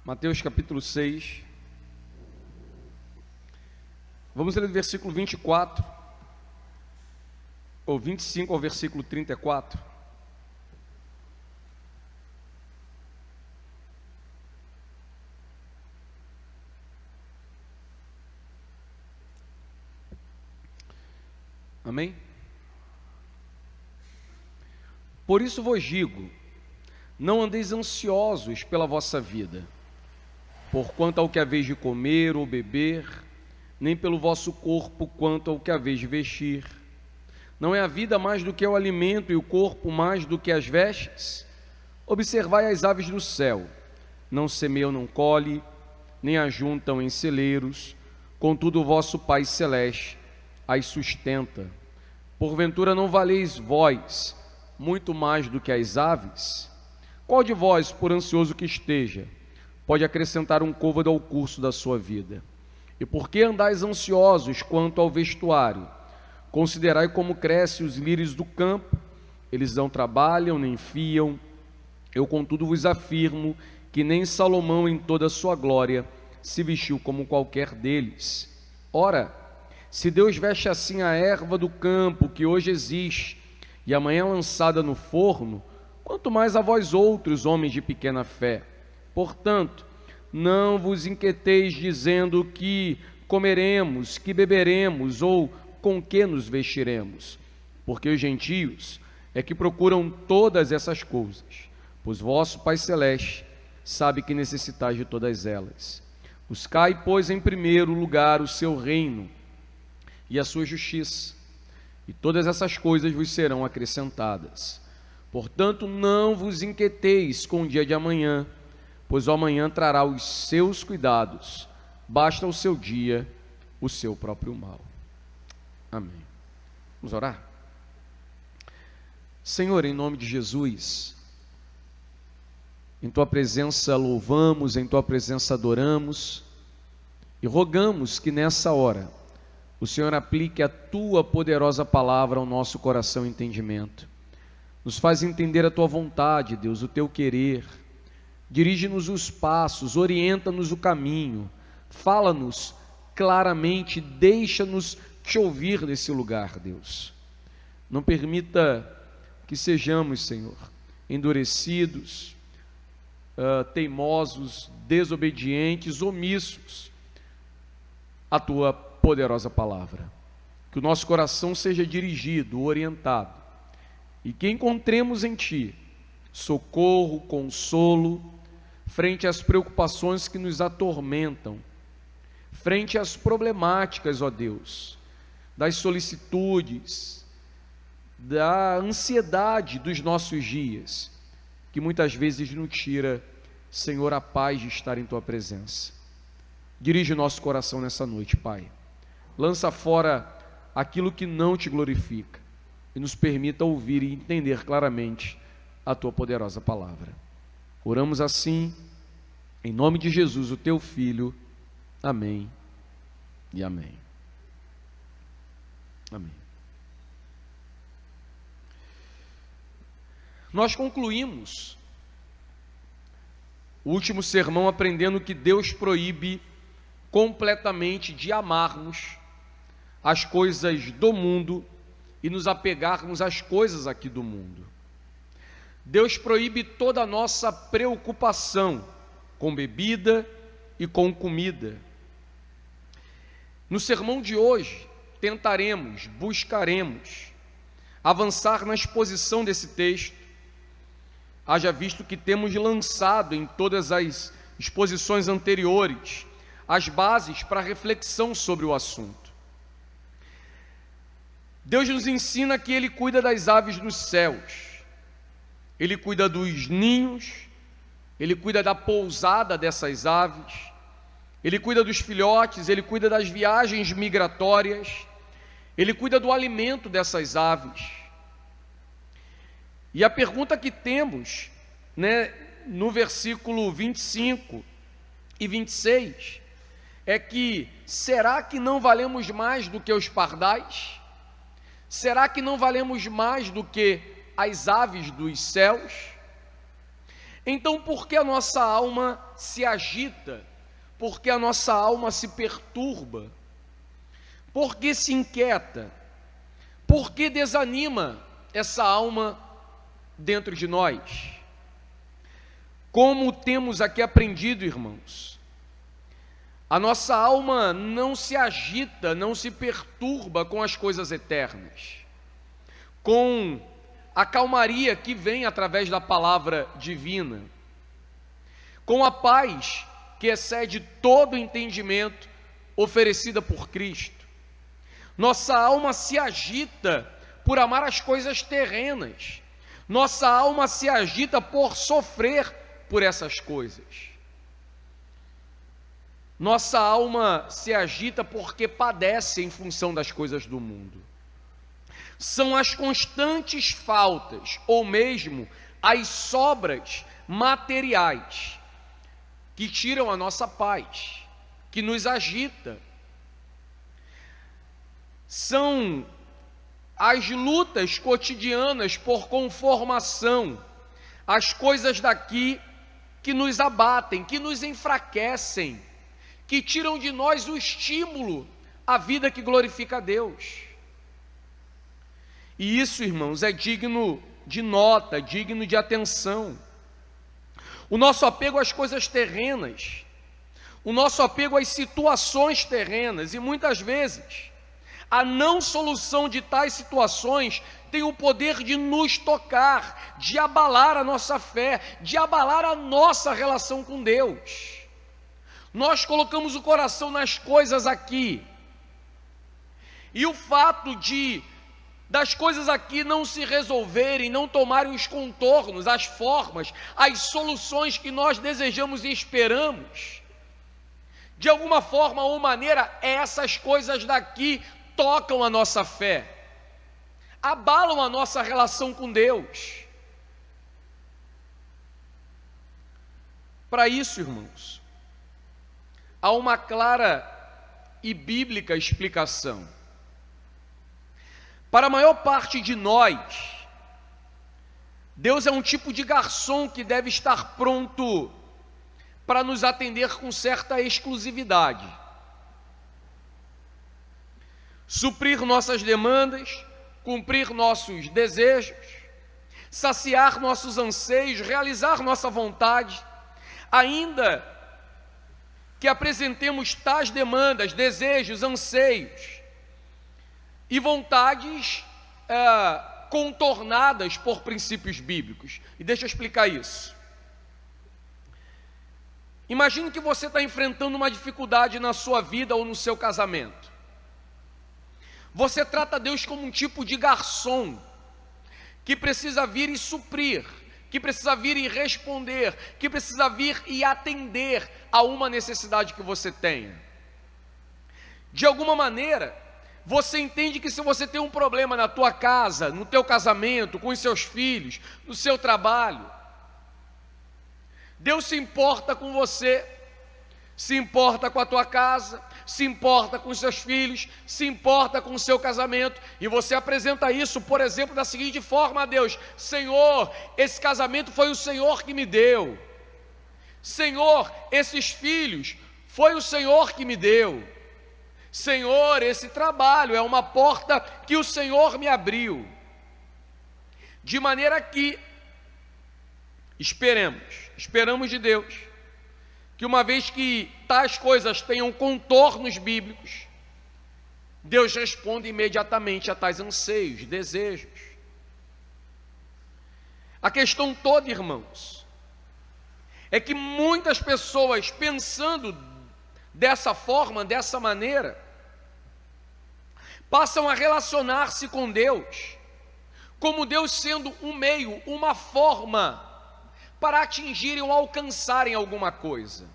Mateus capítulo 6, vamos ler do versículo 24, ou 25 ao versículo 34. Amém? Por isso vos digo, não andeis ansiosos pela vossa vida, por quanto ao que haveis de comer ou beber, nem pelo vosso corpo quanto ao que haveis de vestir. Não é a vida mais do que o alimento e o corpo mais do que as vestes? Observai as aves do céu, não semeiam, não colhem, nem ajuntam em celeiros, contudo o vosso Pai Celeste as sustenta. Porventura não valeis vós muito mais do que as aves? Qual de vós, por ansioso que esteja, pode acrescentar um côvado ao curso da sua vida? E por que andais ansiosos quanto ao vestuário? Considerai como crescem os lírios do campo, eles não trabalham nem fiam. Eu contudo vos afirmo que nem Salomão em toda a sua glória se vestiu como qualquer deles. Ora, se Deus veste assim a erva do campo que hoje existe e amanhã lançada no forno, quanto mais a vós outros, homens de pequena fé. Portanto, não vos inquieteis dizendo que comeremos, que beberemos ou com que nos vestiremos, porque os gentios é que procuram todas essas coisas, pois vosso Pai Celeste sabe que necessitais de todas elas. Buscai, pois, em primeiro lugar o seu reino e a sua justiça, e todas essas coisas vos serão acrescentadas. Portanto, não vos inquieteis com o dia de amanhã, pois o amanhã trará os seus cuidados, basta o seu dia o seu próprio mal. Amém. Vamos orar? Senhor, em nome de Jesus, em Tua presença louvamos, em Tua presença adoramos, e rogamos que nessa hora o Senhor aplique a Tua poderosa palavra ao nosso coração e entendimento. Nos faz entender a Tua vontade, Deus, o Teu querer. Dirige-nos os passos, orienta-nos o caminho, fala-nos claramente, deixa-nos te ouvir nesse lugar, Deus. Não permita que sejamos, Senhor, endurecidos, teimosos, desobedientes, omissos à Tua poderosa palavra. Que o nosso coração seja dirigido, orientado, e que encontremos em Ti socorro, consolo, frente às preocupações que nos atormentam, frente às problemáticas, ó Deus, das solicitudes, da ansiedade dos nossos dias, que muitas vezes nos tira, Senhor, a paz de estar em Tua presença. Dirige o nosso coração nessa noite, Pai. Lança fora aquilo que não Te glorifica e nos permita ouvir e entender claramente a Tua poderosa palavra. Oramos assim, em nome de Jesus, o Teu Filho. Amém e amém. Amém. Nós concluímos o último sermão aprendendo que Deus proíbe completamente de amarmos as coisas do mundo e nos apegarmos às coisas aqui do mundo. Deus proíbe toda a nossa preocupação com bebida e com comida. No sermão de hoje, buscaremos avançar na exposição desse texto, haja visto que temos lançado em todas as exposições anteriores as bases para a reflexão sobre o assunto. Deus nos ensina que Ele cuida das aves dos céus, Ele cuida dos ninhos, Ele cuida da pousada dessas aves, Ele cuida dos filhotes, Ele cuida das viagens migratórias, Ele cuida do alimento dessas aves. E a pergunta que temos, no versículo 25 e 26, é que, será que não valemos mais do que os pardais? Será que não valemos mais do que as aves dos céus. Então, por que a nossa alma se agita? Por que a nossa alma se perturba? Por que se inquieta? Por que desanima essa alma dentro de nós? Como temos aqui aprendido, irmãos, a nossa alma não se agita, não se perturba com as coisas eternas, com a calmaria que vem através da palavra divina, com a paz que excede todo entendimento oferecida por Cristo. Nossa alma se agita por amar as coisas terrenas. Nossa alma se agita por sofrer por essas coisas. Nossa alma se agita porque padece em função das coisas do mundo. São as constantes faltas, ou mesmo as sobras materiais, que tiram a nossa paz, que nos agita. São as lutas cotidianas por conformação, as coisas daqui que nos abatem, que nos enfraquecem, que tiram de nós o estímulo à vida que glorifica a Deus. E isso, irmãos, é digno de nota, digno de atenção. O nosso apego às coisas terrenas, o nosso apego às situações terrenas, e muitas vezes a não solução de tais situações tem o poder de nos tocar, de abalar a nossa fé, de abalar a nossa relação com Deus. Nós colocamos o coração nas coisas aqui, e o fato das coisas aqui não se resolverem, não tomarem os contornos, as formas, as soluções que nós desejamos e esperamos, de alguma forma ou maneira, essas coisas daqui tocam a nossa fé, abalam a nossa relação com Deus. Para isso, irmãos, há uma clara e bíblica explicação. Para a maior parte de nós, Deus é um tipo de garçom que deve estar pronto para nos atender com certa exclusividade, suprir nossas demandas, cumprir nossos desejos, saciar nossos anseios, realizar nossa vontade, ainda que apresentemos tais demandas, desejos, anseios e vontades contornadas por princípios bíblicos. E deixa eu explicar isso. Imagine que você está enfrentando uma dificuldade na sua vida ou no seu casamento. Você trata Deus como um tipo de garçom, que precisa vir e suprir, que precisa vir e responder, que precisa vir e atender a uma necessidade que você tenha. De alguma maneira, você entende que se você tem um problema na tua casa, no teu casamento, com os seus filhos, no seu trabalho, Deus se importa com você, se importa com a tua casa, se importa com os seus filhos, se importa com o seu casamento, e você apresenta isso, por exemplo, da seguinte forma a Deus: Senhor, esse casamento foi o Senhor que me deu. Senhor, esses filhos foi o Senhor que me deu. Senhor, esse trabalho é uma porta que o Senhor me abriu. De maneira que esperamos de Deus que, uma vez que tais coisas tenham contornos bíblicos, Deus responde imediatamente a tais anseios, desejos. A questão toda, irmãos, é que muitas pessoas, pensando dessa forma, dessa maneira, passam a relacionar-se com Deus como Deus sendo um meio, uma forma para atingirem ou alcançarem alguma coisa.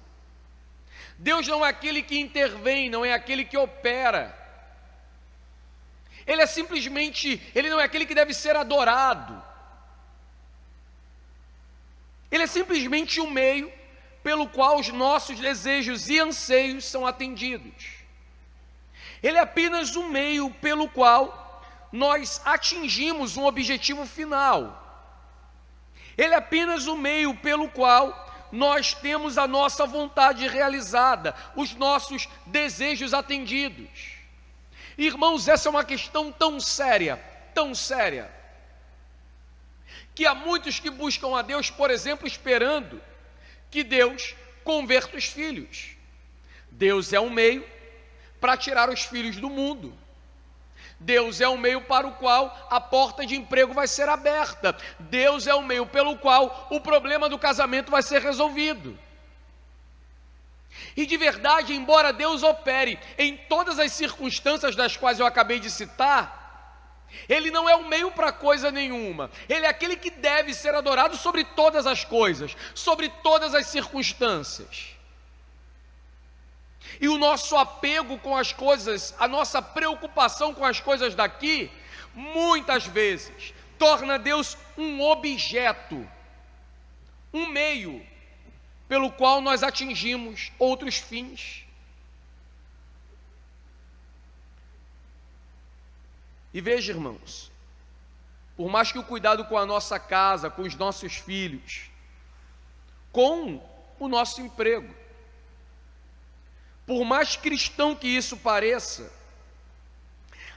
Deus não é aquele que intervém, não é aquele que opera. Ele não é aquele que deve ser adorado. Ele é simplesmente um meio pelo qual os nossos desejos e anseios são atendidos. Ele é apenas um meio pelo qual nós atingimos um objetivo final. Ele é apenas o meio pelo qual nós temos a nossa vontade realizada, os nossos desejos atendidos. Irmãos, essa é uma questão tão séria, que há muitos que buscam a Deus, por exemplo, esperando que Deus converta os filhos. Deus é um meio para tirar os filhos do mundo. Deus é um meio para o qual a porta de emprego vai ser aberta. Deus é o meio pelo qual o problema do casamento vai ser resolvido. E de verdade, embora Deus opere em todas as circunstâncias das quais eu acabei de citar, Ele não é um meio para coisa nenhuma. Ele é aquele que deve ser adorado sobre todas as coisas, sobre todas as circunstâncias. E o nosso apego com as coisas, a nossa preocupação com as coisas daqui, muitas vezes, torna Deus um objeto, um meio pelo qual nós atingimos outros fins. E veja, irmãos, por mais que o cuidado com a nossa casa, com os nossos filhos, com o nosso emprego, por mais cristão que isso pareça,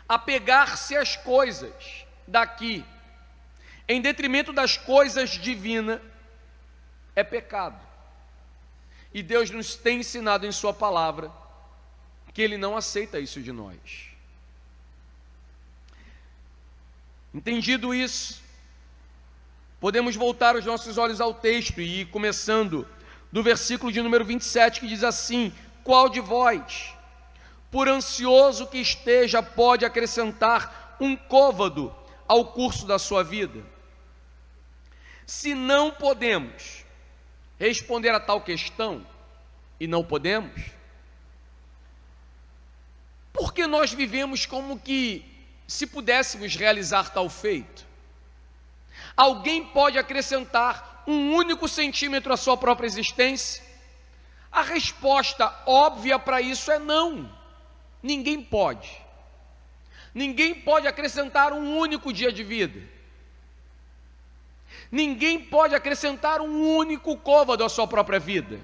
apegar-se às coisas daqui, em detrimento das coisas divinas, é pecado. E Deus nos tem ensinado em sua palavra que Ele não aceita isso de nós. Entendido isso, podemos voltar os nossos olhos ao texto e ir começando do versículo de número 27, que diz assim: qual de vós, por ansioso que esteja, pode acrescentar um côvado ao curso da sua vida? Se não podemos responder a tal questão, e não podemos, porque nós vivemos como que se pudéssemos realizar tal feito? Alguém pode acrescentar um único centímetro à sua própria existência? A resposta óbvia para isso é não. Ninguém pode. Ninguém pode acrescentar um único dia de vida. Ninguém pode acrescentar um único côvado à sua própria vida.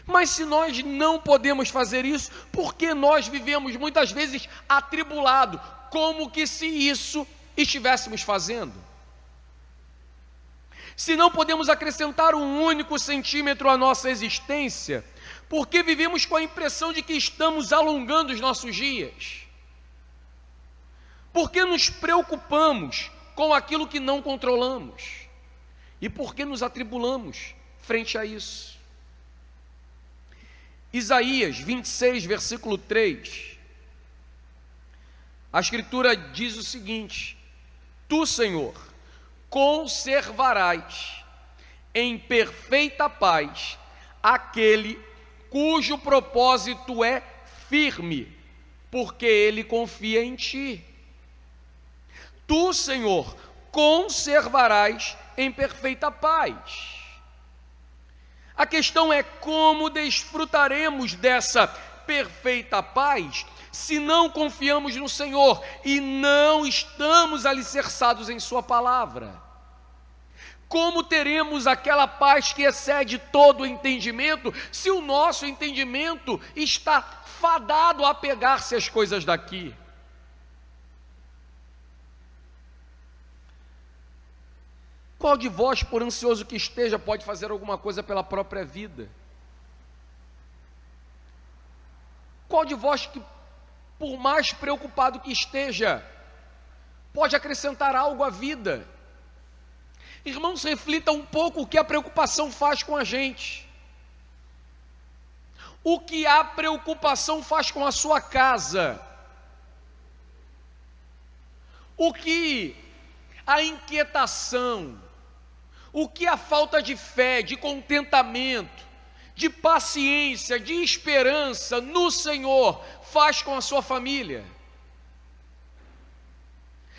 Mas se nós não podemos fazer isso, por que nós vivemos muitas vezes atribulado, como que se isso estivéssemos fazendo? Se não podemos acrescentar um único centímetro à nossa existência, por que vivemos com a impressão de que estamos alongando os nossos dias? Por que nos preocupamos com aquilo que não controlamos? E por que nos atribulamos frente a isso? Isaías 26, versículo 3, a Escritura diz o seguinte: Tu, Senhor, conservarás em perfeita paz aquele cujo propósito é firme, porque ele confia em Ti. Tu, Senhor, conservarás em perfeita paz. A questão é como desfrutaremos dessa perfeita paz se não confiamos no Senhor e não estamos alicerçados em Sua palavra. Como teremos aquela paz que excede todo o entendimento se o nosso entendimento está fadado a apegar-se às coisas daqui? Qual de vós, por ansioso que esteja, pode fazer alguma coisa pela própria vida? Qual de vós que, por mais preocupado que esteja, pode acrescentar algo à vida? Irmãos, reflita um pouco o que a preocupação faz com a gente. O que a preocupação faz com a sua casa. O que a inquietação, o que a falta de fé, de contentamento, de paciência, de esperança no Senhor faz com a sua família.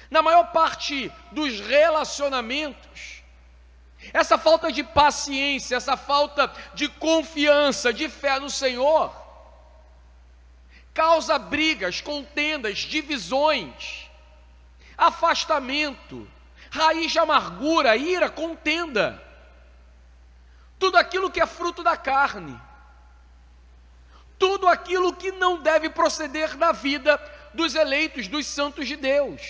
Na maior parte dos relacionamentos, essa falta de paciência, essa falta de confiança, de fé no Senhor, causa brigas, contendas, divisões, afastamento, raiz de amargura, ira, contenda, tudo aquilo que é fruto da carne, tudo aquilo que não deve proceder da vida dos eleitos, dos santos de Deus.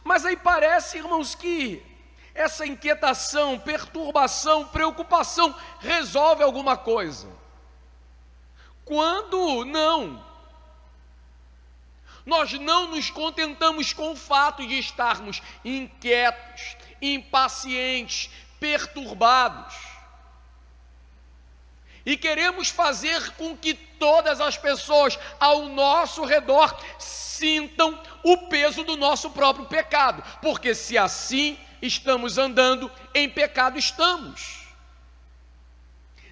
Mas aí parece, irmãos, que essa inquietação, perturbação, preocupação resolve alguma coisa. Quando não, nós não nos contentamos com o fato de estarmos inquietos, impacientes, perturbados, e queremos fazer com que todas as pessoas ao nosso redor sintam o peso do nosso próprio pecado, porque se assim estamos andando em pecado, estamos.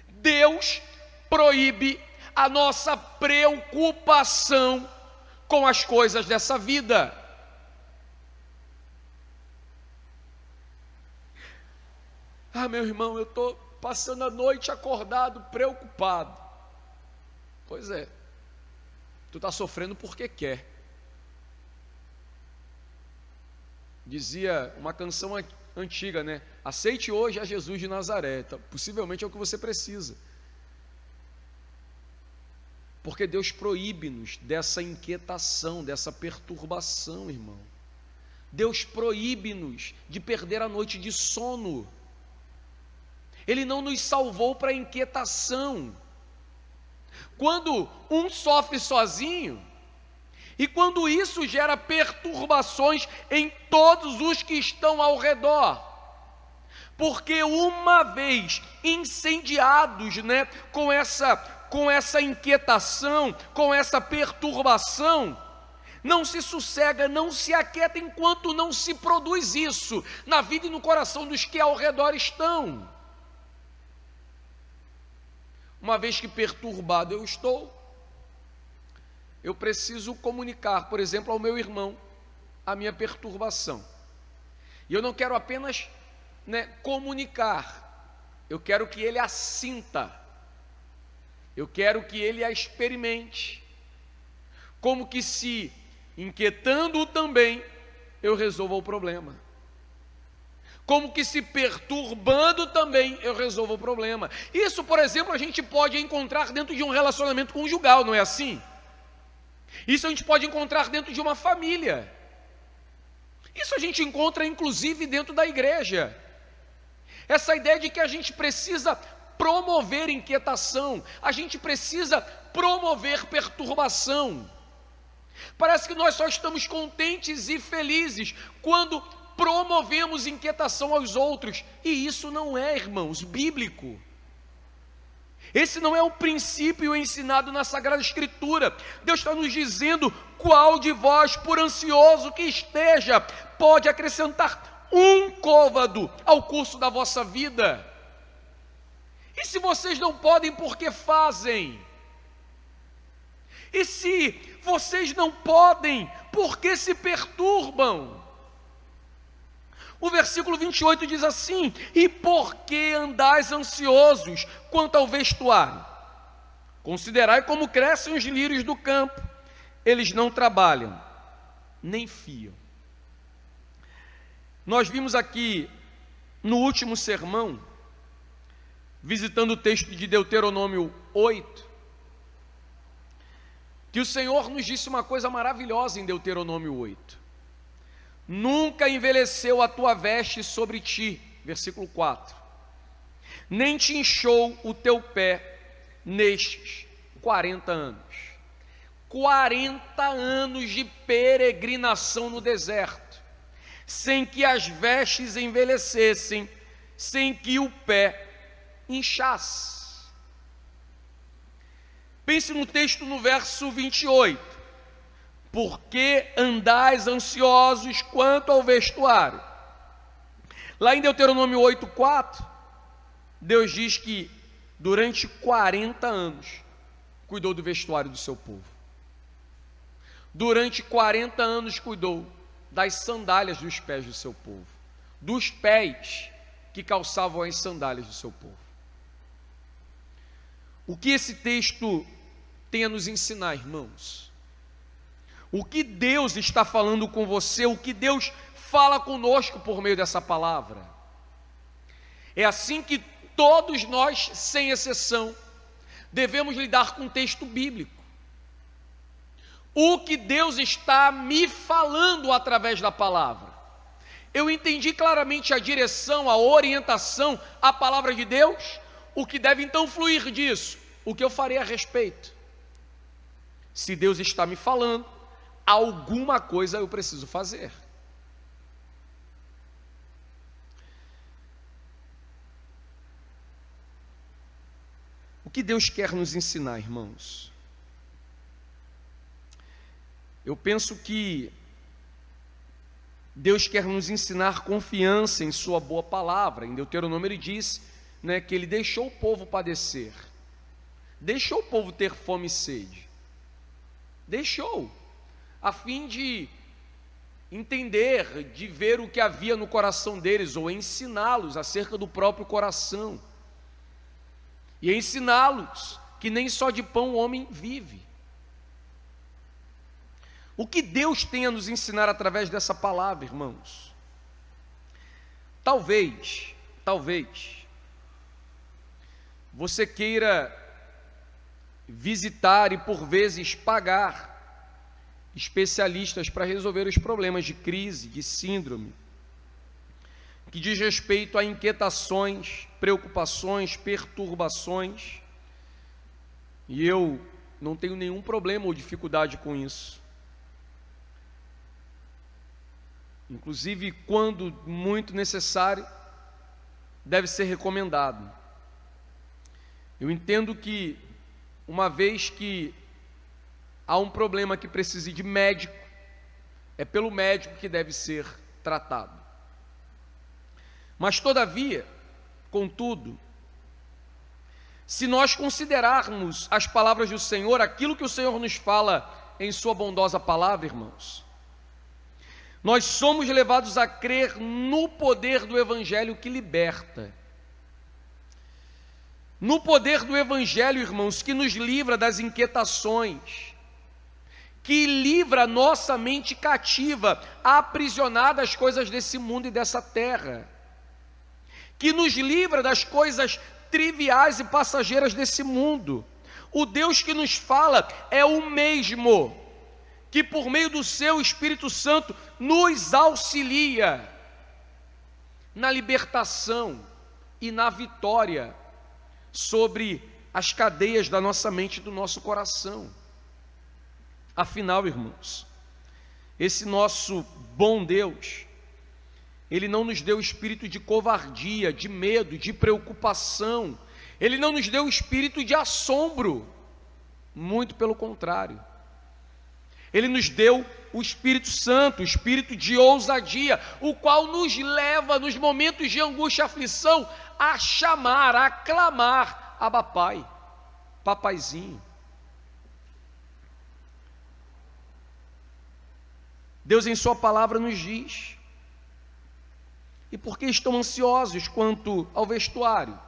Deus proíbe a nossa preocupação com as coisas dessa vida. Meu irmão, eu estou passando a noite acordado, preocupado. Pois é, tu está sofrendo porque quer. Dizia uma canção antiga, né? Aceite hoje a Jesus de Nazaré. Então, possivelmente é o que você precisa. Porque Deus proíbe-nos dessa inquietação, dessa perturbação, irmão. Deus proíbe-nos de perder a noite de sono. Ele não nos salvou para a inquietação. Quando um sofre sozinho, e quando isso gera perturbações em todos os que estão ao redor, porque uma vez incendiados, né, com essa inquietação, com essa perturbação, não se sossega, não se aquieta enquanto não se produz isso na vida e no coração dos que ao redor estão. Uma vez que perturbado eu estou, eu preciso comunicar, por exemplo, ao meu irmão a minha perturbação. E eu não quero apenas, comunicar, eu quero que ele a sinta, eu quero que ele a experimente, como que se inquietando-o também, eu resolva o problema. Como que se perturbando também, eu resolvo o problema. Isso, por exemplo, a gente pode encontrar dentro de um relacionamento conjugal, não é assim? Isso a gente pode encontrar dentro de uma família. Isso a gente encontra, inclusive, dentro da igreja. Essa ideia de que a gente precisa promover inquietação, a gente precisa promover perturbação. Parece que nós só estamos contentes e felizes quando promovemos inquietação aos outros, e isso não é, irmãos, bíblico. Esse não é o princípio ensinado na Sagrada Escritura. Deus está nos dizendo: qual de vós, por ansioso que esteja, pode acrescentar um côvado ao curso da vossa vida? E se vocês não podem, por que fazem? E se vocês não podem, por que se perturbam? O versículo 28 diz assim: e por que andais ansiosos quanto ao vestuário? Considerai como crescem os lírios do campo, eles não trabalham, nem fiam. Nós vimos aqui, no último sermão, visitando o texto de Deuteronômio 8, que o Senhor nos disse uma coisa maravilhosa em Deuteronômio 8. Nunca envelheceu a tua veste sobre ti, versículo 4, nem te inchou o teu pé nestes 40 anos. 40 anos de peregrinação no deserto, sem que as vestes envelhecessem, sem que o pé inchasse. Pense no texto no verso 28. Porque andais ansiosos quanto ao vestuário? Lá em Deuteronômio 8:4, Deus diz que durante 40 anos cuidou do vestuário do seu povo. Durante 40 anos cuidou das sandálias dos pés do seu povo, dos pés que calçavam as sandálias do seu povo. O que esse texto tem a nos ensinar, irmãos? O que Deus está falando com você, o que Deus fala conosco por meio dessa palavra? É assim que todos nós, sem exceção, devemos lidar com o texto bíblico. O que Deus está me falando através da palavra? Eu entendi claramente a direção, a orientação, a palavra de Deus. O que deve então fluir disso? O que eu farei a respeito? Se Deus está me falando, alguma coisa eu preciso fazer. O que Deus quer nos ensinar, irmãos? Eu penso que Deus quer nos ensinar confiança em sua boa palavra. Em Deuteronômio ele diz, que ele deixou o povo padecer, deixou o povo ter fome e sede, deixou, a fim de entender, de ver o que havia no coração deles, ou ensiná-los acerca do próprio coração, e ensiná-los que nem só de pão o homem vive. O que Deus tem a nos ensinar através dessa palavra, irmãos? Talvez, você queira visitar e por vezes pagar especialistas para resolver os problemas de crise, de síndrome, que diz respeito a inquietações, preocupações, perturbações, e eu não tenho nenhum problema ou dificuldade com isso. Inclusive, quando muito necessário, deve ser recomendado. Eu entendo que, uma vez que há um problema que precise de médico, é pelo médico que deve ser tratado. Mas, todavia, contudo, se nós considerarmos as palavras do Senhor, aquilo que o Senhor nos fala em sua bondosa palavra, irmãos, nós somos levados a crer no poder do Evangelho que liberta. No poder do Evangelho, irmãos, que nos livra das inquietações, que livra a nossa mente cativa, aprisionada às coisas desse mundo e dessa terra, que nos livra das coisas triviais e passageiras desse mundo. O Deus que nos fala é o mesmo que por meio do seu Espírito Santo nos auxilia na libertação e na vitória sobre as cadeias da nossa mente e do nosso coração. Afinal, irmãos, esse nosso bom Deus, Ele não nos deu espírito de covardia, de medo, de preocupação. Ele não nos deu espírito de assombro, muito pelo contrário. Ele nos deu o Espírito Santo, o espírito de ousadia, o qual nos leva, nos momentos de angústia e aflição, a chamar, a clamar, Abba Pai, papaizinho. Deus em sua palavra nos diz: e por que estão ansiosos quanto ao vestuário?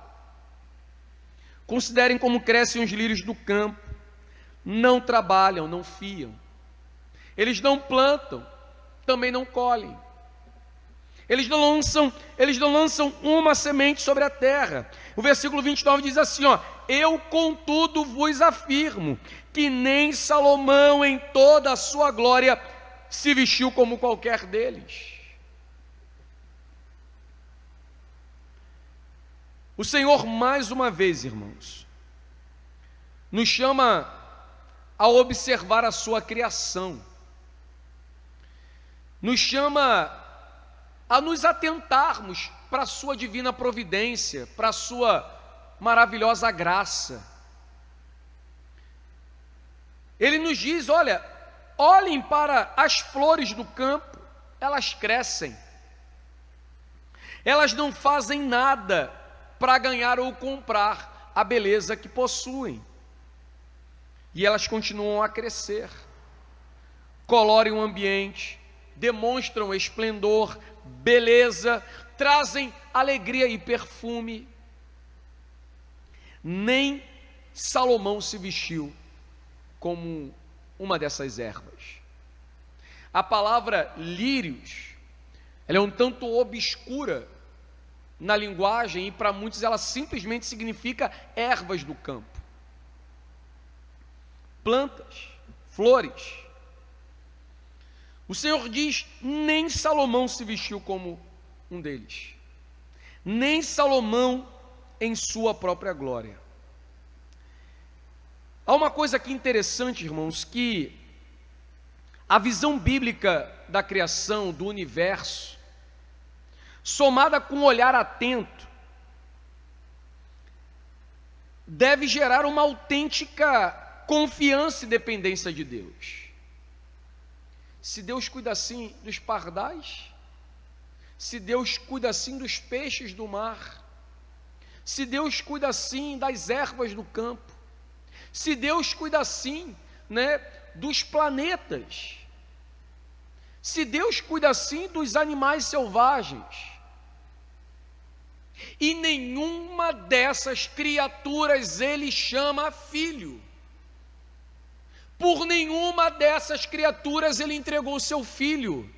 Considerem como crescem os lírios do campo, não trabalham, não fiam. Eles não plantam, também não colhem. Eles não lançam uma semente sobre a terra. O versículo 29 diz assim, eu contudo vos afirmo, que nem Salomão em toda a sua glória se vestiu como qualquer deles. O Senhor, mais uma vez, irmãos, nos chama a observar a sua criação, nos chama a nos atentarmos para a sua divina providência, para a sua maravilhosa graça. Ele nos diz, olhem para as flores do campo, elas crescem, elas não fazem nada para ganhar ou comprar a beleza que possuem, e elas continuam a crescer, colorem o ambiente, demonstram esplendor, beleza, trazem alegria e perfume. Nem Salomão se vestiu como uma dessas ervas. A palavra lírios, ela é um tanto obscura na linguagem e para muitos ela simplesmente significa ervas do campo. Plantas, flores. O Senhor diz, nem Salomão se vestiu como um deles. Nem Salomão em sua própria glória. Há uma coisa aqui interessante, irmãos, que a visão bíblica da criação, do universo, somada com um olhar atento, deve gerar uma autêntica confiança e dependência de Deus. Se Deus cuida assim dos pardais, se Deus cuida assim dos peixes do mar, se Deus cuida assim das ervas do campo, se Deus cuida assim, dos planetas, se Deus cuida assim dos animais selvagens, e nenhuma dessas criaturas Ele chama filho, por nenhuma dessas criaturas Ele entregou o seu filho,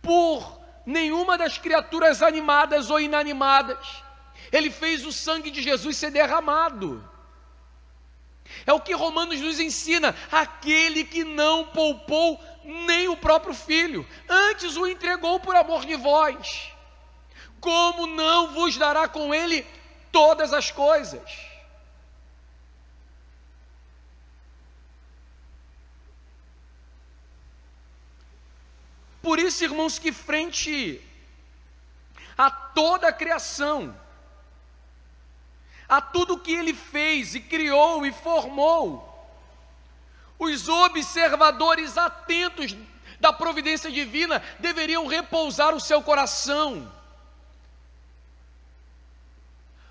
por nenhuma das criaturas animadas ou inanimadas Ele fez o sangue de Jesus ser derramado. É o que Romanos nos ensina, aquele que não poupou nem o próprio filho, antes o entregou por amor de vós, como não vos dará com ele todas as coisas? Por isso, irmãos, que frente a toda a criação, a tudo que Ele fez e criou e formou, os observadores atentos da providência divina deveriam repousar o seu coração.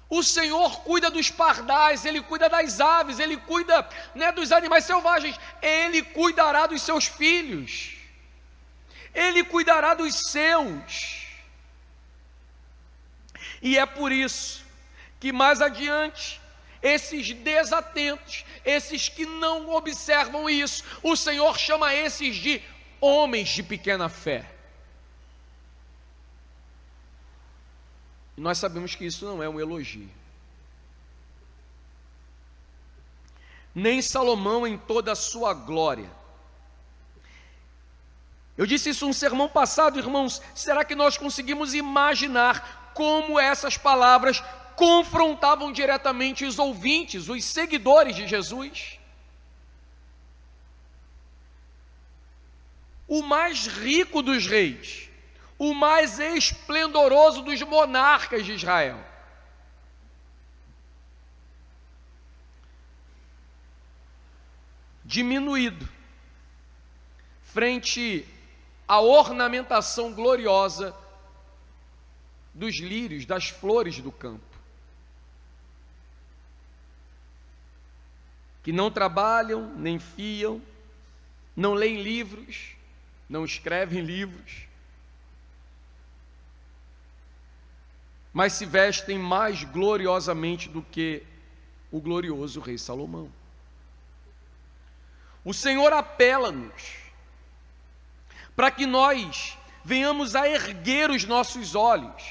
O Senhor cuida dos pardais, Ele cuida das aves, Ele cuida dos animais selvagens, Ele cuidará dos seus filhos, Ele cuidará dos seus. E é por isso que mais adiante, esses desatentos, esses que não observam isso, o Senhor chama esses de homens de pequena fé. E nós sabemos que isso não é um elogio. Nem Salomão em toda a sua glória. Eu disse isso num sermão passado, irmãos. Será que nós conseguimos imaginar como essas palavras confrontavam diretamente os ouvintes, os seguidores de Jesus? O mais rico dos reis, o mais esplendoroso dos monarcas de Israel, diminuído frente à ornamentação gloriosa dos lírios, das flores do campo, que não trabalham, nem fiam, não leem livros, não escrevem livros, mas se vestem mais gloriosamente do que o glorioso rei Salomão. O Senhor apela-nos para que nós venhamos a erguer os nossos olhos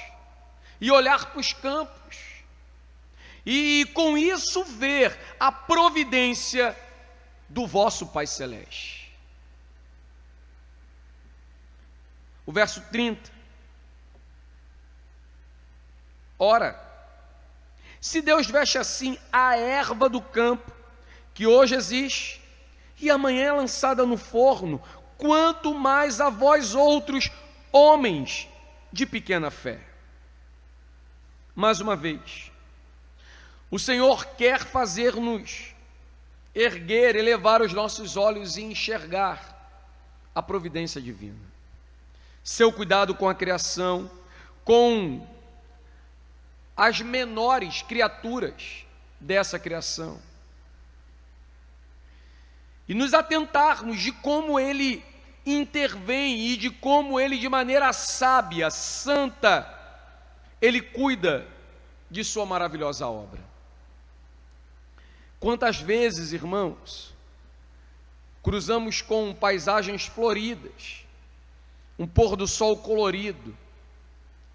e olhar para os campos, e com isso ver a providência do vosso Pai Celeste. O verso 30. Ora, se Deus veste assim a erva do campo, que hoje existe, e amanhã é lançada no forno, quanto mais a vós outros, homens de pequena fé. Mais uma vez, o Senhor quer fazer-nos erguer, elevar os nossos olhos e enxergar a providência divina, seu cuidado com a criação, com as menores criaturas dessa criação, e nos atentarmos de como Ele intervém e de como Ele, de maneira sábia, santa, Ele cuida de sua maravilhosa obra. Quantas vezes, irmãos, cruzamos com paisagens floridas, um pôr do sol colorido,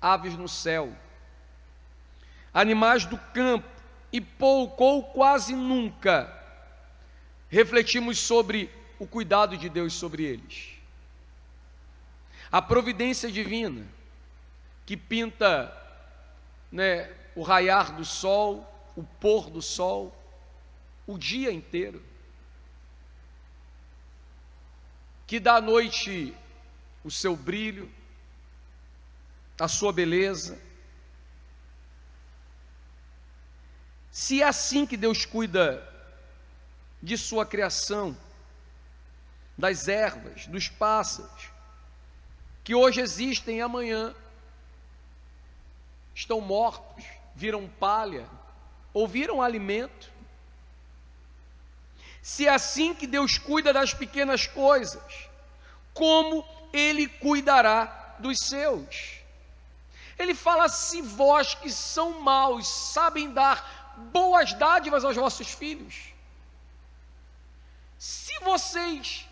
aves no céu, animais do campo, e pouco ou quase nunca refletimos sobre o cuidado de Deus sobre eles. A providência divina que pinta, o raiar do sol, o pôr do sol, o dia inteiro, que dá à noite o seu brilho, a sua beleza. Se é assim que Deus cuida de sua criação, das ervas, dos pássaros, que hoje existem e amanhã estão mortos, viram palha ou viram alimento. Se é assim que Deus cuida das pequenas coisas, como Ele cuidará dos seus? Ele fala: se vós que são maus sabem dar boas dádivas aos vossos filhos, se vocês,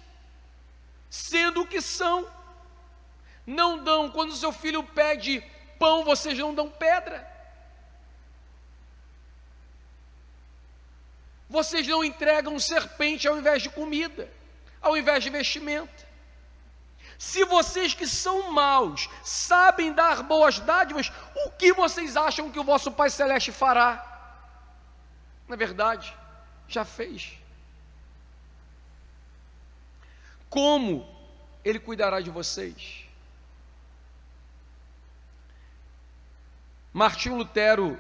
sendo o que são, não dão, quando o seu filho pede pão, vocês não dão pedra, vocês não entregam serpente ao invés de comida, ao invés de vestimenta. Se vocês que são maus sabem dar boas dádivas, o que vocês acham que o vosso Pai Celeste fará? Na verdade, já fez. Como Ele cuidará de vocês? Martinho Lutero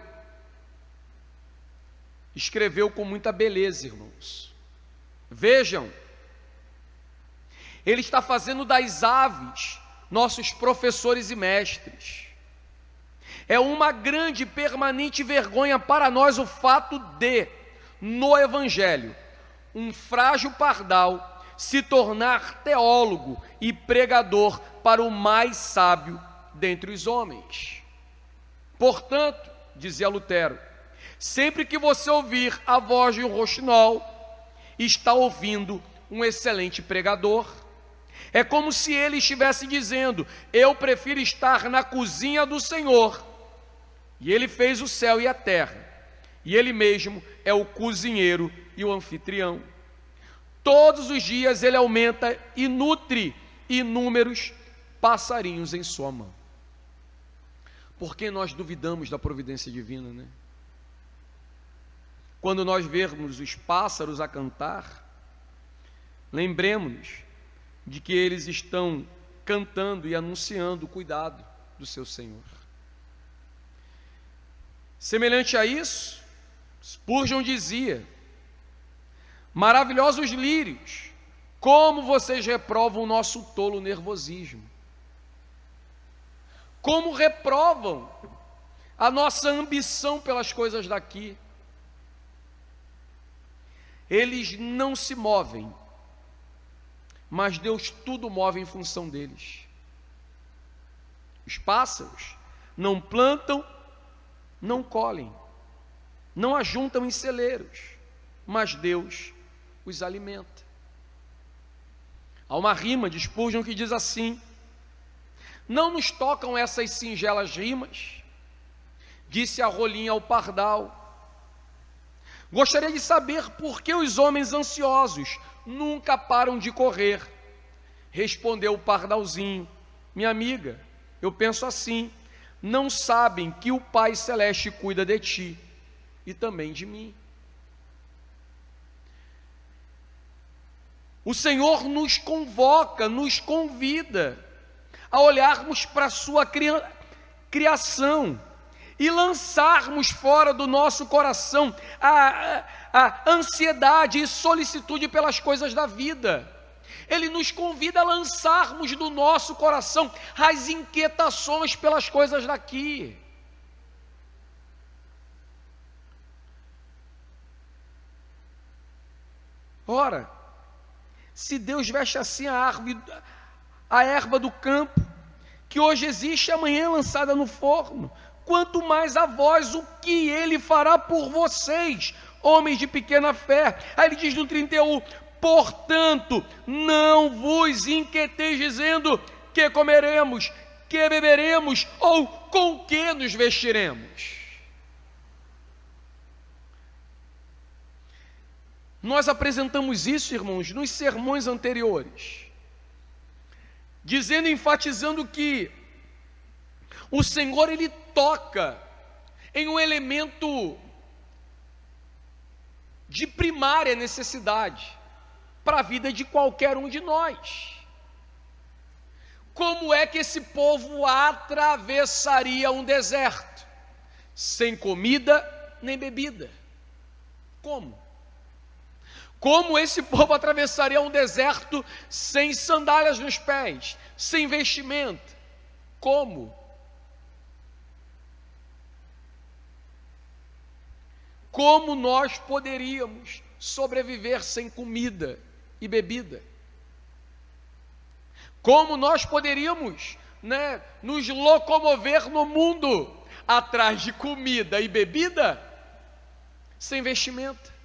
escreveu com muita beleza, irmãos. Vejam, ele está fazendo das aves nossos professores e mestres. É uma grande e permanente vergonha para nós o fato de, no Evangelho, um frágil pardal se tornar teólogo e pregador para o mais sábio dentre os homens. Portanto, dizia Lutero, sempre que você ouvir a voz de um roxinol, está ouvindo um excelente pregador. É como se ele estivesse dizendo: eu prefiro estar na cozinha do Senhor, e Ele fez o céu e a terra, e Ele mesmo é o cozinheiro e o anfitrião. Todos os dias Ele aumenta e nutre inúmeros passarinhos em sua mão. Por que nós duvidamos da providência divina, né? Quando nós vermos os pássaros a cantar, lembremos-nos de que eles estão cantando e anunciando o cuidado do seu Senhor. Semelhante a isso, Spurgeon dizia: maravilhosos lírios, como vocês reprovam o nosso tolo nervosismo, como reprovam a nossa ambição pelas coisas daqui. Eles não se movem, mas Deus tudo move em função deles. Os pássaros não plantam, não colhem, não ajuntam em celeiros, mas Deus os alimenta. Há uma rima de Spurgeon que diz assim: não nos tocam essas singelas rimas, disse a rolinha ao pardal. Gostaria de saber por que os homens ansiosos nunca param de correr. Respondeu o pardalzinho: minha amiga, eu penso assim, não sabem que o Pai Celeste cuida de ti e também de mim. O Senhor nos convoca, nos convida a olharmos para a sua criação e lançarmos fora do nosso coração a ansiedade e solicitude pelas coisas da vida. Ele nos convida a lançarmos do nosso coração as inquietações pelas coisas daqui. Ora, se Deus veste assim a erva do campo, que hoje existe e amanhã é lançada no forno, quanto mais a vós o que ele fará por vocês, homens de pequena fé. Aí ele diz no 31, portanto, não vos inquieteis dizendo, que comeremos, que beberemos, ou com que nos vestiremos. Nós apresentamos isso, irmãos, nos sermões anteriores, dizendo, enfatizando que o Senhor, Ele toca em um elemento de primária necessidade para a vida de qualquer um de nós. Como é que esse povo atravessaria um deserto sem comida nem bebida? Como? Como esse povo atravessaria um deserto sem sandálias nos pés, sem vestimenta? Como? Como nós poderíamos sobreviver sem comida e bebida? Como nós poderíamos, nos locomover no mundo atrás de comida e bebida sem vestimenta?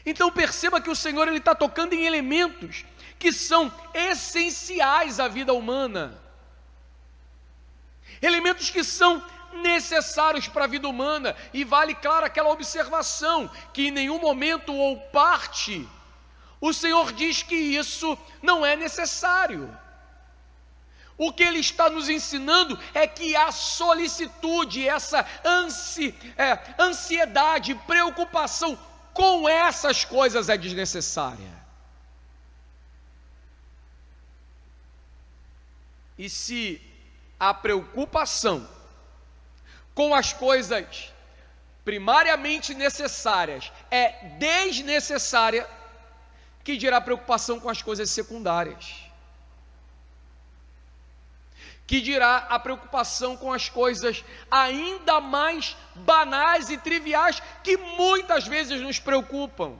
Então perceba que o Senhor, Ele está tocando em elementos que são essenciais à vida humana, elementos que são necessários para a vida humana, e vale, claro, aquela observação, que em nenhum momento ou parte, o Senhor diz que isso não é necessário. O que Ele está nos ensinando é que a solicitude, essa ansiedade, preocupação com essas coisas é desnecessária. E se a preocupação com as coisas primariamente necessárias é desnecessária, que dirá a preocupação com as coisas secundárias? Que dirá a preocupação com as coisas ainda mais banais e triviais, que muitas vezes nos preocupam?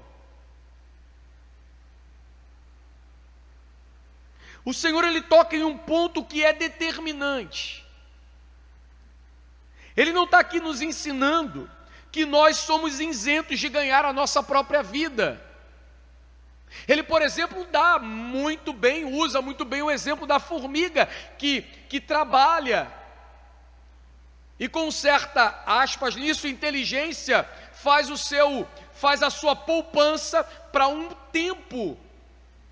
O Senhor, Ele toca em um ponto que é determinante. Ele não está aqui nos ensinando que nós somos isentos de ganhar a nossa própria vida. Ele, por exemplo, usa muito bem o exemplo da formiga que trabalha e com certa, aspas nisso, inteligência, faz a sua poupança para um tempo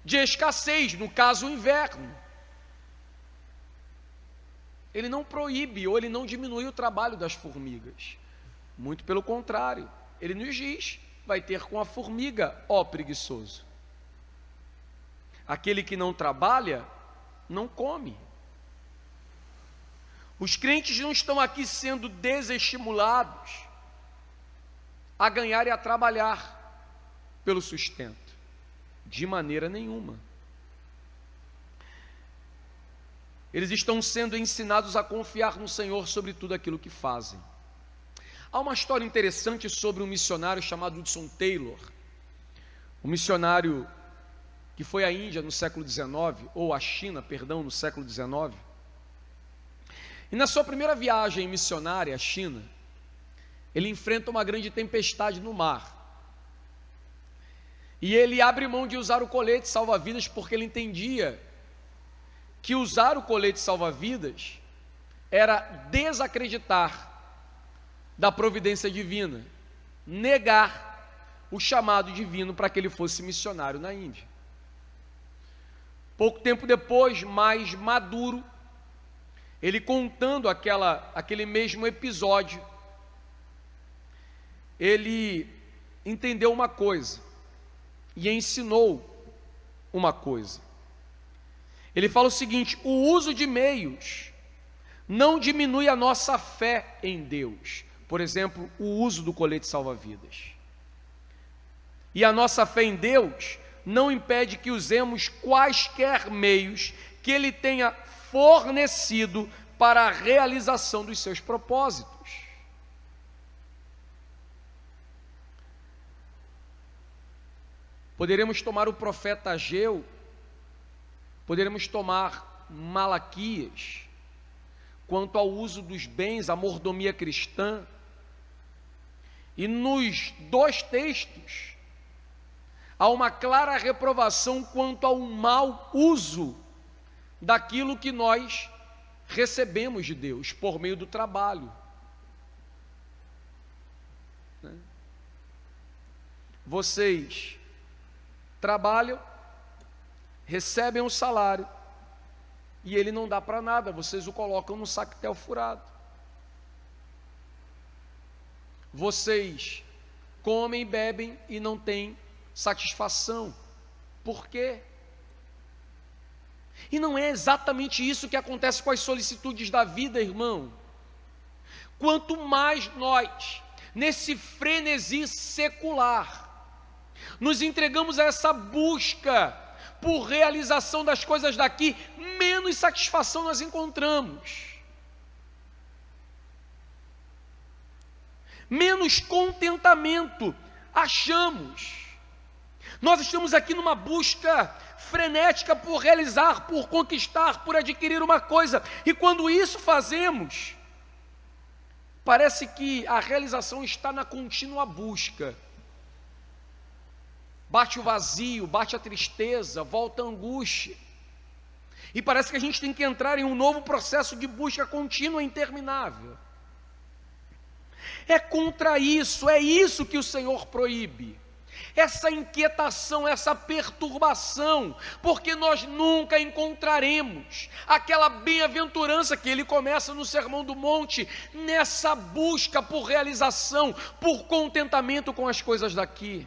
de escassez, no caso o inverno. Ele não proíbe ou ele não diminui o trabalho das formigas, muito pelo contrário, ele nos diz, vai ter com a formiga, ó preguiçoso. Aquele que não trabalha, não come. Os crentes não estão aqui sendo desestimulados a ganhar e a trabalhar pelo sustento, de maneira nenhuma. Eles estão sendo ensinados a confiar no Senhor sobre tudo aquilo que fazem. Há uma história interessante sobre um missionário chamado Hudson Taylor, um missionário que foi à Índia no século XIX, ou à China, perdão, no século XIX. E na sua primeira viagem missionária à China, ele enfrenta uma grande tempestade no mar. E ele abre mão de usar o colete salva-vidas, porque ele entendia que usar o colete salva-vidas era desacreditar da providência divina, negar o chamado divino para que ele fosse missionário na Índia. Pouco tempo depois, mais maduro, ele contando aquele mesmo episódio, ele entendeu uma coisa e ensinou uma coisa. Ele fala o seguinte: o uso de meios não diminui a nossa fé em Deus. Por exemplo, o uso do colete salva-vidas. E a nossa fé em Deus não impede que usemos quaisquer meios que Ele tenha fornecido para a realização dos seus propósitos. Poderemos tomar o profeta Ageu, poderemos tomar Malaquias, quanto ao uso dos bens, a mordomia cristã. E nos dois textos, há uma clara reprovação quanto ao mau uso daquilo que nós recebemos de Deus por meio do trabalho. Vocês trabalham, recebem um salário, e ele não dá para nada, vocês o colocam no sactel furado. Vocês comem, bebem e não têm satisfação. Por quê? E não é exatamente isso que acontece com as solicitudes da vida, irmão. Quanto mais nós, nesse frenesi secular, nos entregamos a essa busca por realização das coisas daqui, menos satisfação nós encontramos. Menos contentamento achamos. Nós estamos aqui numa busca frenética por realizar, por conquistar, por adquirir uma coisa, e quando isso fazemos, parece que a realização está na contínua busca. Bate o vazio, bate a tristeza, volta a angústia, e parece que a gente tem que entrar em um novo processo de busca contínua e interminável. É contra isso, é isso que o Senhor proíbe. Essa inquietação, essa perturbação, porque nós nunca encontraremos aquela bem-aventurança que ele começa no Sermão do Monte, nessa busca por realização, por contentamento com as coisas daqui.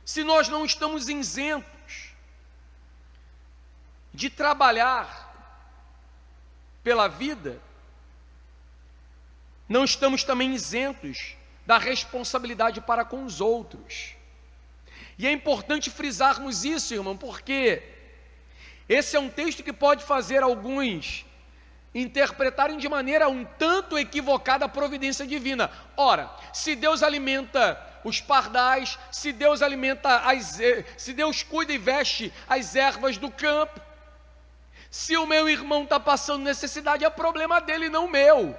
Se nós não estamos isentos de trabalhar pela vida, não estamos também isentos da responsabilidade para com os outros. E é importante frisarmos isso, irmão, porque esse é um texto que pode fazer alguns interpretarem de maneira um tanto equivocada a providência divina. Ora, se Deus alimenta os pardais, se Deus se Deus cuida e veste as ervas do campo, se o meu irmão está passando necessidade, é problema dele, não meu.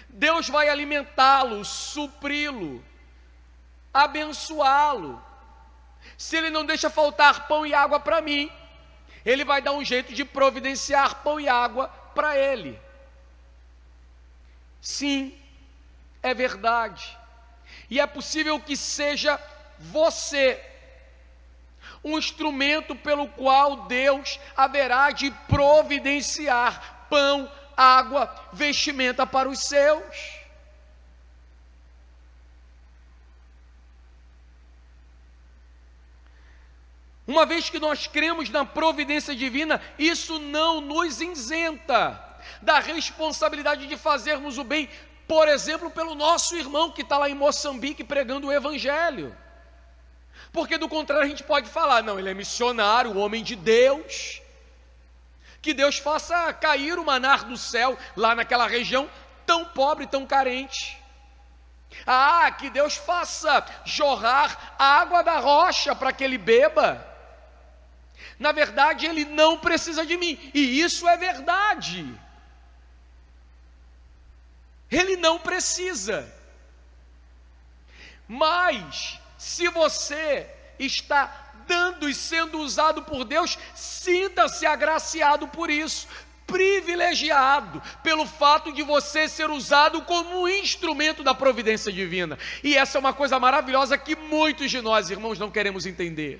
Deus vai alimentá-lo, supri-lo, abençoá-lo. Se ele não deixa faltar pão e água para mim, ele vai dar um jeito de providenciar pão e água para ele. Sim, é verdade. E é possível que seja você um instrumento pelo qual Deus haverá de providenciar pão, água, vestimenta para os seus. Uma vez que nós cremos na providência divina, isso não nos isenta da responsabilidade de fazermos o bem, por exemplo, pelo nosso irmão que está lá em Moçambique pregando o Evangelho. Porque do contrário a gente pode falar, não, ele é missionário, homem de Deus, que Deus faça cair o maná do céu lá naquela região tão pobre, tão carente. Ah, que Deus faça jorrar a água da rocha para que ele beba. Na verdade, ele não precisa de mim, e isso é verdade. Ele não precisa. Mas, se você está dando e sendo usado por Deus, sinta-se agraciado por isso, privilegiado pelo fato de você ser usado como um instrumento da providência divina. E essa é uma coisa maravilhosa que muitos de nós, irmãos, não queremos entender.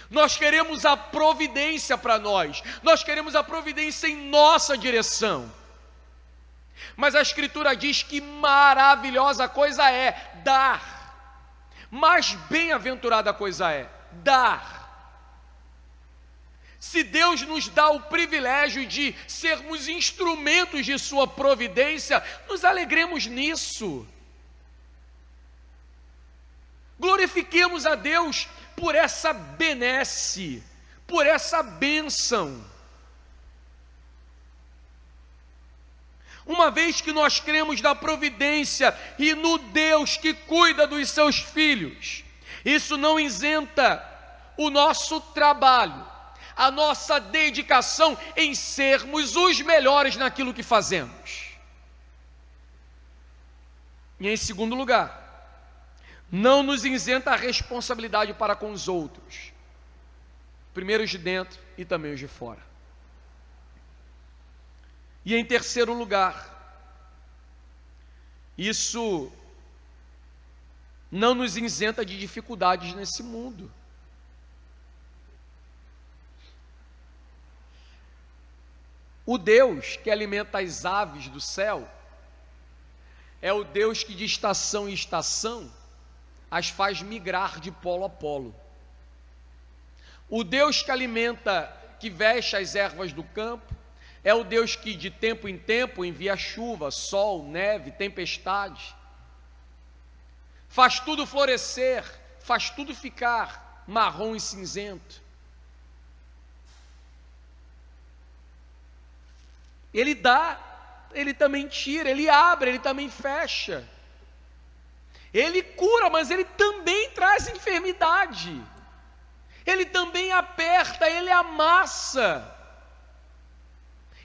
Nós queremos a providência para nós queremos a providência em nossa direção. Mas a Escritura diz que maravilhosa coisa é dar. Mais bem-aventurada coisa é dar. Se Deus nos dá o privilégio de sermos instrumentos de sua providência, nos alegremos nisso. Glorifiquemos a Deus por essa benesse, por essa bênção. Uma vez que nós cremos na providência e no Deus que cuida dos seus filhos, isso não isenta o nosso trabalho, a nossa dedicação em sermos os melhores naquilo que fazemos. E em segundo lugar, não nos isenta a responsabilidade para com os outros, primeiro os de dentro e também os de fora. E em terceiro lugar, isso não nos isenta de dificuldades nesse mundo. O Deus que alimenta as aves do céu é o Deus que de estação em estação as faz migrar de polo a polo. O Deus que alimenta, que veste as ervas do campo, é o Deus que de tempo em tempo envia chuva, sol, neve, tempestade. Faz tudo florescer, faz tudo ficar marrom e cinzento. Ele dá, ele também tira, ele abre, ele também fecha. Ele cura, mas ele também traz enfermidade. Ele também aperta, ele amassa.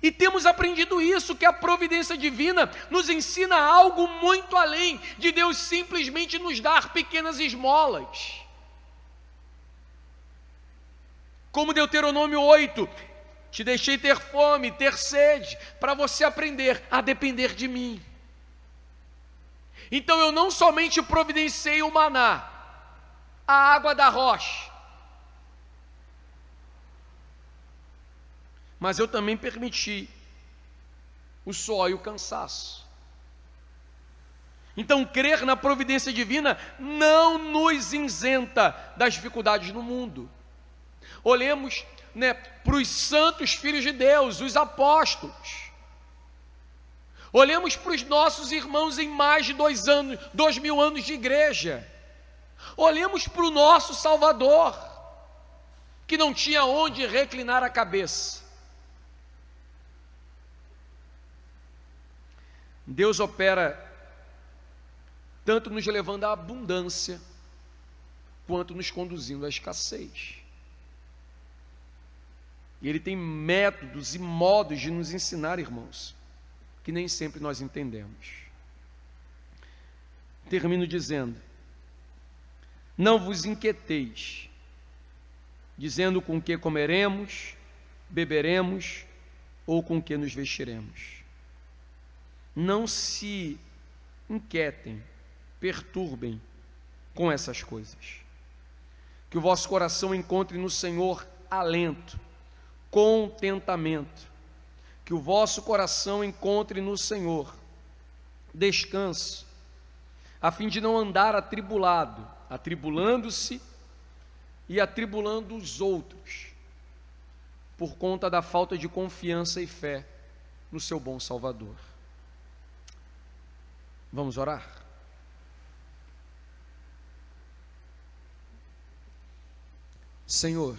E temos aprendido isso, que a providência divina nos ensina algo muito além de Deus simplesmente nos dar pequenas esmolas. Como Deuteronômio 8, te deixei ter fome, ter sede, para você aprender a depender de mim. Então eu não somente providenciei o maná, a água da rocha, mas eu também permiti o suor e o cansaço. Então crer na providência divina não nos isenta das dificuldades no mundo. Olhemos, para os santos filhos de Deus, os apóstolos. Olhemos para os nossos irmãos em mais de 2000 anos de igreja. Olhemos para o nosso Salvador, que não tinha onde reclinar a cabeça. Deus opera tanto nos levando à abundância, quanto nos conduzindo à escassez. E Ele tem métodos e modos de nos ensinar, irmãos, que nem sempre nós entendemos. Termino dizendo: não vos inquieteis, dizendo com que comeremos, beberemos, ou com que nos vestiremos. Não se inquietem, perturbem com essas coisas. Que o vosso coração encontre no Senhor alento, contentamento. Que o vosso coração encontre no Senhor descanso, a fim de não andar atribulado, atribulando-se e atribulando os outros, por conta da falta de confiança e fé no seu bom Salvador. Vamos orar? Senhor,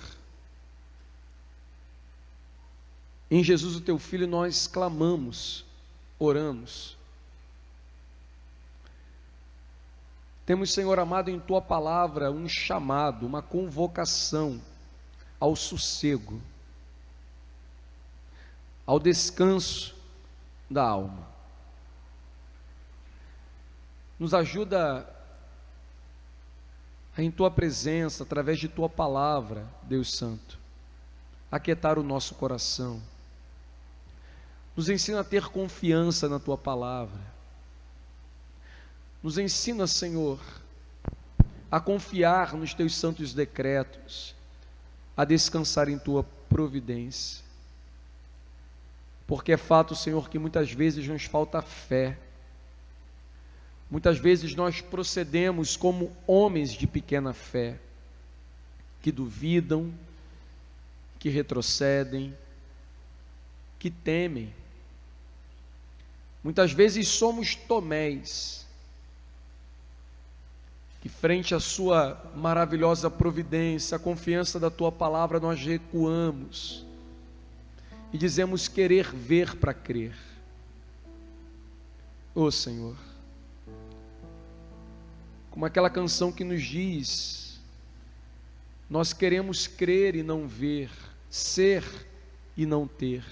em Jesus, o Teu Filho, nós clamamos, oramos. Temos, Senhor amado, em Tua palavra um chamado, uma convocação ao sossego, ao descanso da alma. Nos ajuda em Tua presença, através de Tua palavra, Deus Santo, a aquietar o nosso coração. Nos ensina a ter confiança na Tua palavra. Nos ensina, Senhor, a confiar nos Teus santos decretos, a descansar em Tua providência. Porque é fato, Senhor, que muitas vezes nos falta fé. Muitas vezes nós procedemos como homens de pequena fé, que duvidam, que retrocedem, que temem. Muitas vezes somos Tomés, que frente à Sua maravilhosa providência, a confiança da Tua palavra, nós recuamos e dizemos querer ver para crer. Ó Senhor, como aquela canção que nos diz: nós queremos crer e não ver, ser e não ter.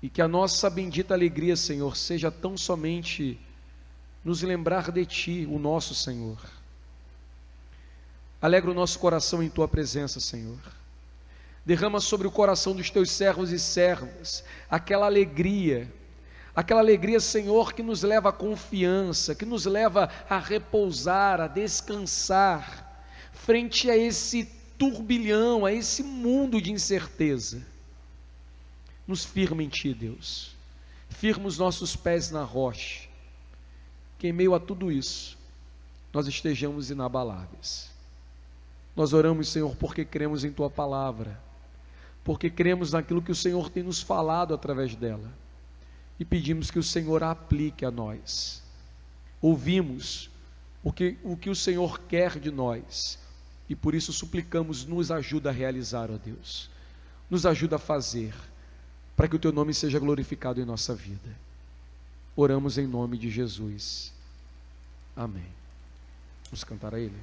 E que a nossa bendita alegria, Senhor, seja tão somente nos lembrar de Ti, o nosso Senhor. Alegra o nosso coração em Tua presença, Senhor. Derrama sobre o coração dos Teus servos e servas aquela alegria, Senhor, que nos leva à confiança, que nos leva a repousar, a descansar, frente a esse turbilhão, a esse mundo de incerteza. Nos firma em Ti, Deus. Firma os nossos pés na rocha. Que em meio a tudo isso, nós estejamos inabaláveis. Nós oramos, Senhor, porque cremos em Tua palavra, porque cremos naquilo que o Senhor tem nos falado através dela, e pedimos que o Senhor a aplique a nós. Ouvimos o que o Senhor quer de nós, e por isso suplicamos, nos ajuda a realizar, ó Deus, nos ajuda a fazer, para que o Teu nome seja glorificado em nossa vida. Oramos em nome de Jesus. Amém. Vamos cantar a Ele.